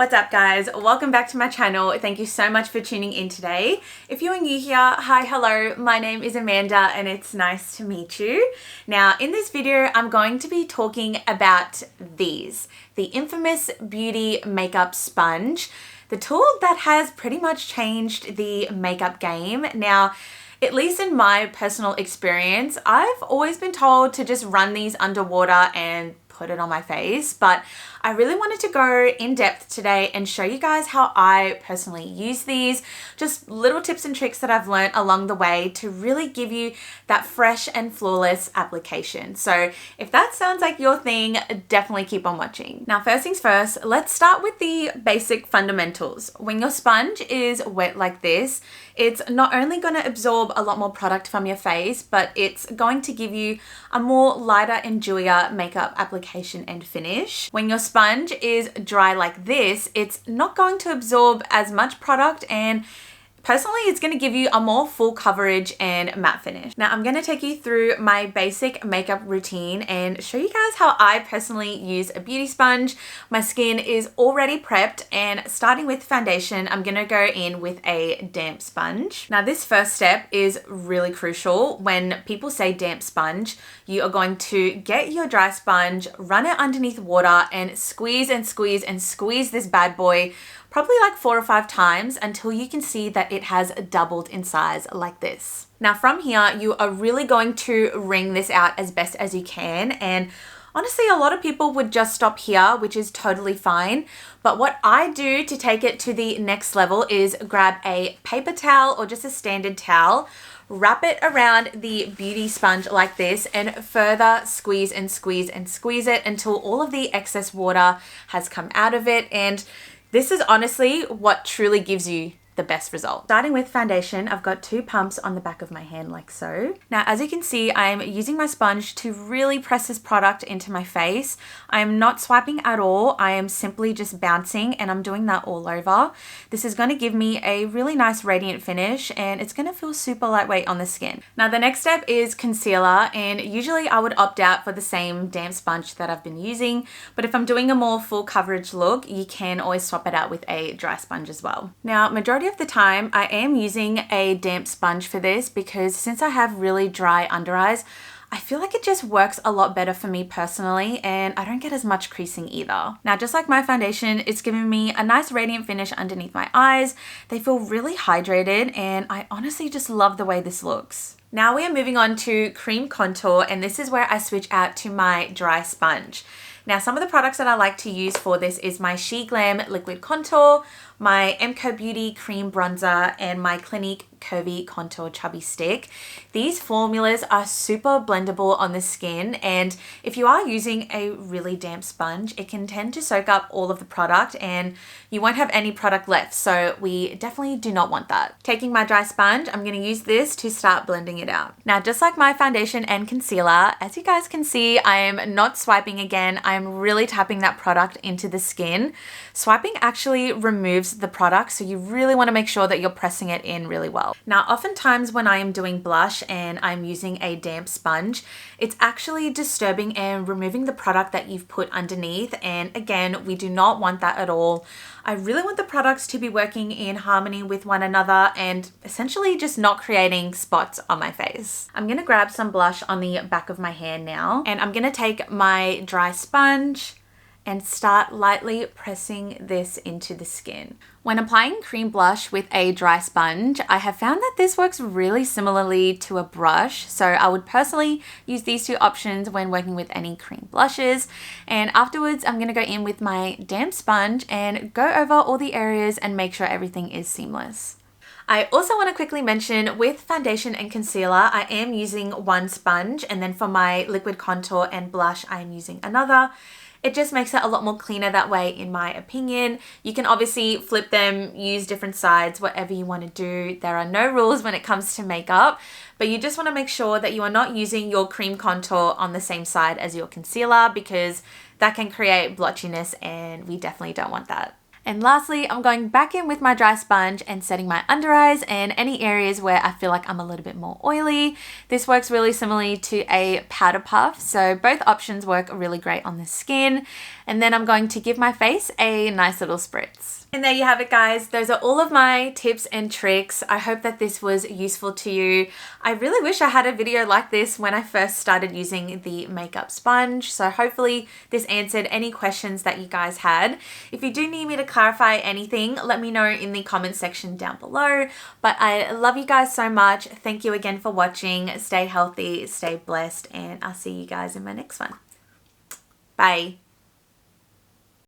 What's up guys? Welcome back to my channel. Thank you so much for tuning in today. If you are new here, hi, hello, my name is Amanda and it's nice to meet you. Now in this video, I'm going to be talking about the infamous beauty makeup sponge, the tool that has pretty much changed the makeup game. Now, at least in my personal experience, I've always been told to just run these underwater and put it on my face, but I really wanted to go in depth today and show you guys how I personally use these, just little tips and tricks that I've learned along the way to really give you that fresh and flawless application. So if that sounds like your thing, definitely keep on watching. Now, first things first, let's start with the basic fundamentals. When your sponge is wet like this, it's not only going to absorb a lot more product from your face, but it's going to give you a more lighter and dewier makeup application and finish. When your sponge is dry like this, it's not going to absorb as much product, and personally, it's going to give you a more full coverage and matte finish. Now, I'm going to take you through my basic makeup routine and show you guys how I personally use a beauty sponge. My skin is already prepped, and starting with foundation, I'm going to go in with a damp sponge. Now, this first step is really crucial. When people say damp sponge, you are going to get your dry sponge, run it underneath water, and squeeze and squeeze and squeeze this bad boy probably like 4 or 5 times until you can see that it has doubled in size like this. Now from here, you are really going to wring this out as best as you can. And honestly, a lot of people would just stop here, which is totally fine. But what I do to take it to the next level is grab a paper towel or just a standard towel, wrap it around the beauty sponge like this, and further squeeze and squeeze and squeeze it until all of the excess water has come out of it. And this is honestly what truly gives you the best result. Starting with foundation, I've got 2 pumps on the back of my hand like so. Now, as you can see, I'm using my sponge to really press this product into my face. I am not swiping at all. I am simply just bouncing, and I'm doing that all over. This is going to give me a really nice radiant finish, and it's going to feel super lightweight on the skin. Now, the next step is concealer, and usually I would opt out for the same damp sponge that I've been using, but if I'm doing a more full coverage look, you can always swap it out with a dry sponge as well. Now, majority of the time, I am using a damp sponge for this because since I have really dry under eyes, I feel like it just works a lot better for me personally, and I don't get as much creasing either. Now, just like my foundation, it's giving me a nice radiant finish underneath my eyes. They feel really hydrated, and I honestly just love the way this looks. Now we are moving on to cream contour, and this is where I switch out to my dry sponge. Now, some of the products that I like to use for this is my She Glam Liquid Contour, my MCO Beauty Cream Bronzer, and my Clinique Curvy Contour Chubby Stick. These formulas are super blendable on the skin, and if you are using a really damp sponge, it can tend to soak up all of the product and you won't have any product left, so we definitely do not want that. Taking my dry sponge, I'm going to use this to start blending it out. Now, just like my foundation and concealer, as you guys can see, I am not swiping again. I am really tapping that product into the skin. Swiping actually removes the product, so you really want to make sure that you're pressing it in really well. Now, oftentimes when I am doing blush and I'm using a damp sponge, it's actually disturbing and removing the product that you've put underneath, and again, we do not want that at all. I really want the products to be working in harmony with one another and essentially just not creating spots on my face. I'm going to grab some blush on the back of my hand now, and I'm going to take my dry sponge and start lightly pressing this into the skin. When applying cream blush with a dry sponge, I have found that this works really similarly to a brush. So I would personally use these 2 options when working with any cream blushes. And afterwards, I'm going to go in with my damp sponge and go over all the areas and make sure everything is seamless. I also want to quickly mention with foundation and concealer, I am using one sponge, and then for my liquid contour and blush, I am using another. It just makes it a lot more cleaner that way, in my opinion. You can obviously flip them, use different sides, whatever you want to do. There are no rules when it comes to makeup, but you just want to make sure that you are not using your cream contour on the same side as your concealer, because that can create blotchiness and we definitely don't want that. And lastly, I'm going back in with my dry sponge and setting my under eyes and any areas where I feel like I'm a little bit more oily. This works really similarly to a powder puff, so both options work really great on the skin. And then I'm going to give my face a nice little spritz. And there you have it, guys. Those are all of my tips and tricks. I hope that this was useful to you. I really wish I had a video like this when I first started using the makeup sponge. So hopefully this answered any questions that you guys had. If you do need me to clarify anything, let me know in the comment section down below. But I love you guys so much. Thank you again for watching. Stay healthy, stay blessed, and I'll see you guys in my next one. Bye.